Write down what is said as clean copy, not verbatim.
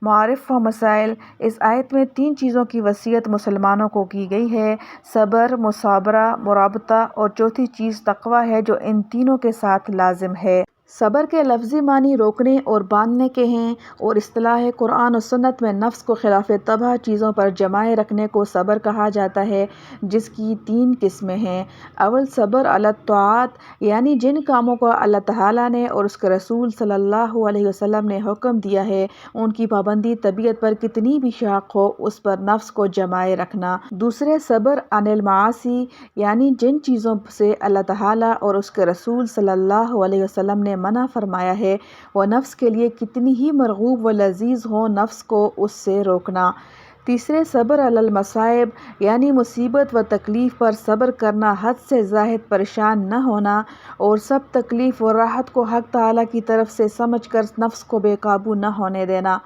معارف و مسائل۔ اس آیت میں 3 چیزوں کی وصیت مسلمانوں کو کی گئی ہے: صبر، مصابرہ، مرابطہ، اور چوتھی چیز تقویٰ ہے جو ان تینوں کے ساتھ لازم ہے۔ صبر کے لفظی معنی روکنے اور باندھنے کے ہیں، اور اصطلاح قرآن و سنت میں نفس کو خلاف طبع چیزوں پر جمائے رکھنے کو صبر کہا جاتا ہے، جس کی 3 قسمیں ہیں۔ اول، صبر علی الطاعات، یعنی جن کاموں کو اللہ تعالیٰ نے اور اس کے رسول صلی اللہ علیہ وسلم نے حکم دیا ہے ان کی پابندی طبیعت پر کتنی بھی شاق ہو اس پر نفس کو جمائے رکھنا۔ دوسرے، صبر عن المعاصی، یعنی جن چیزوں سے اللہ تعالیٰ اور اس کے رسول صلی اللہ علیہ وسلم نے منع فرمایا ہے وہ نفس کے لیے کتنی ہی مرغوب و لذیذ ہوں، نفس کو اس سے روکنا۔ تیسرے، صبر علی المصائب، یعنی مصیبت و تکلیف پر صبر کرنا، حد سے زائد پریشان نہ ہونا، اور سب تکلیف و راحت کو حق تعالیٰ کی طرف سے سمجھ کر نفس کو بے قابو نہ ہونے دینا۔